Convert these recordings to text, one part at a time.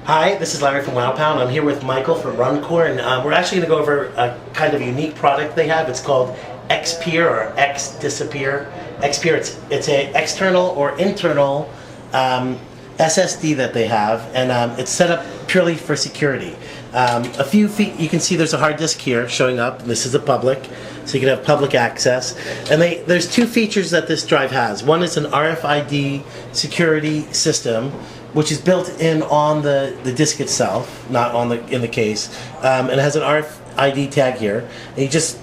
Hi, this is Larry from WowPound. I'm here with Michael from RunCore, and we're actually going to go over a kind of unique product they have. It's called Xpear or Disappear. Xpear, it's a external or internal SSD that they have, and it's set up purely for security. A few feet, you can see there's a hard disk here showing up. This is a public, so you can have public access. And there's two features that this drive has. One is an RFID security system, which is built in on the disk itself, not on in the case. And it has an RFID tag here. And you just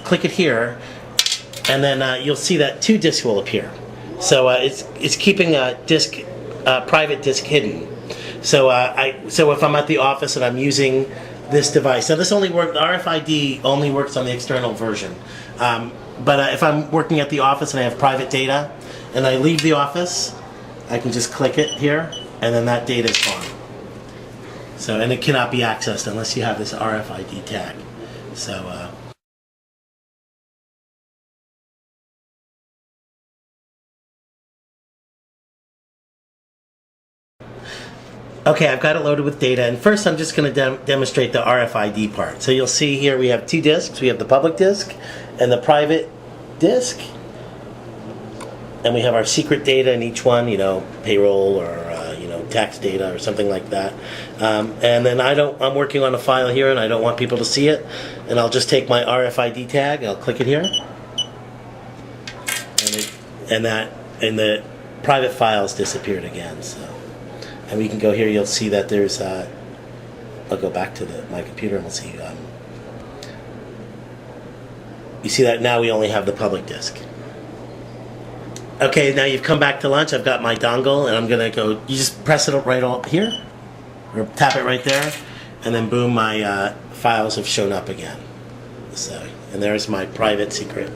click it here, and then you'll see that two disks will appear. So it's keeping a private disk hidden. So if I'm at the office and I'm using this device, now this only works. RFID only works on the external version. But if I'm working at the office and I have private data, and I leave the office, I can just click it here, and then that data is gone. So, and it cannot be accessed unless you have this RFID tag. So. Okay, I've got it loaded with data, and first I'm just going to demonstrate the RFID part. So you'll see here we have two disks. We have the public disk and the private disk, and we have our secret data in each one, payroll or tax data or something like that. And then I'm working on a file here, and I don't want people to see it, and I'll just take my RFID tag. I'll click it here, and the private files disappeared again. So. And we can go here, you'll see that there's, I'll go back to my computer and we'll see. You see that now we only have the public disk. Okay, now you've come back to lunch. I've got my dongle, and I'm going to go, you just press it right on here, or tap it right there, and then boom, my files have shown up again. So, and there's my private secret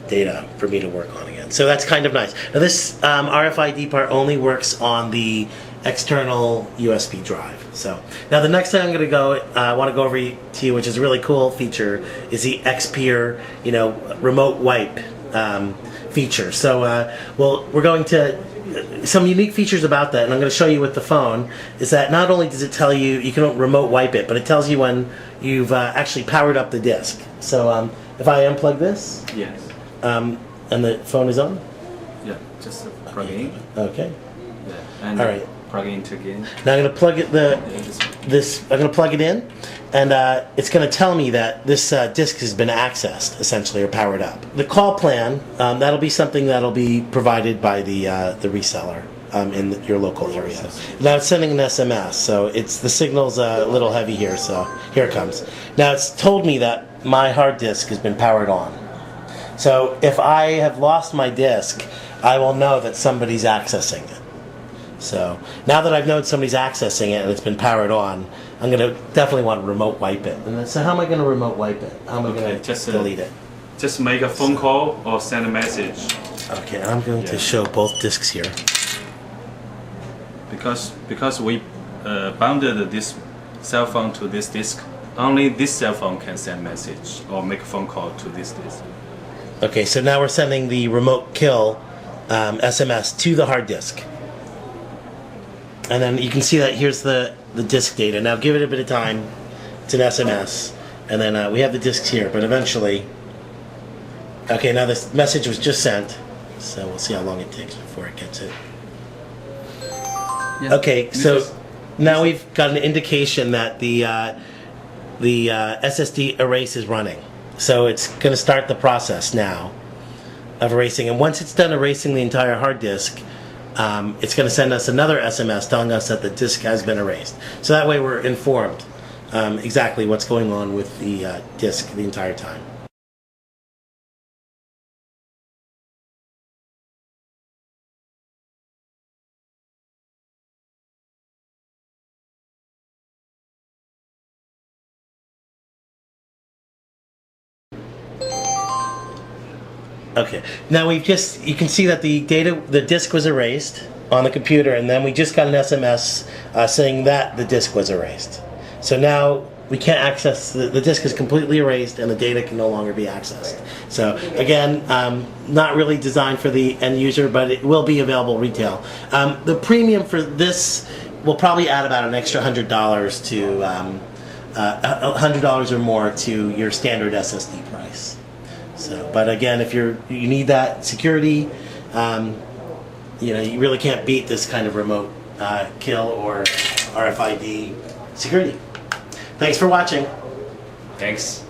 data for me to work on again. So that's kind of nice. Now this RFID part only works on the external USB drive. So now the next thing I'm going to I want to go over to you, which is a really cool feature, is the Xpear, remote wipe feature. So we're going to some unique features about that, and I'm going to show you with the phone. Is that not only does it tell you can remote wipe it, but it tells you when you've actually powered up the disk. So if I unplug this, yes, and the phone is on. Yeah, just plug it in. Okay. Yeah, and all right. Plug it into again. Now I'm going to plug it I'm going to plug it in, and it's going to tell me that this disk has been accessed, essentially, or powered up. The call plan, that'll be something that'll be provided by the reseller in your local area. Now it's sending an SMS, so the signal's a little heavy here. So here it comes. Now it's told me that my hard disk has been powered on. So if I have lost my disk, I will know that somebody's accessing it. So now that I've known somebody's accessing it and it's been powered on, I'm going to definitely want to remote wipe it. And so how am I going to remote wipe it? How am I going to delete it? Just make a phone call or send a message. Okay, I'm going to show both disks here. Because we bounded this cell phone to this disk, only this cell phone can send message or make a phone call to this disk. Okay, so now we're sending the remote kill SMS to the hard disk. And then you can see that here's the disk data. Now give it a bit of time. It's an SMS. And then we have the disks here, but eventually... Okay, now this message was just sent. So we'll see how long it takes before it gets it. Yeah. Okay, so now we've got an indication that the SSD erase is running. So it's going to start the process now of erasing. And once it's done erasing the entire hard disk, it's going to send us another SMS telling us that the disk has been erased. So that way we're informed exactly what's going on with the disk the entire time. Okay, now you can see that the disk was erased on the computer, and then we just got an SMS saying that the disk was erased. So now we can't access, the disk is completely erased and the data can no longer be accessed. So again, not really designed for the end user, but it will be available retail. The premium for this we'll probably add about an extra $100 to $100 or more to your standard SSD price. So, but again, if you need that security, you really can't beat this kind of remote kill or RFID security. Thanks for watching. Thanks.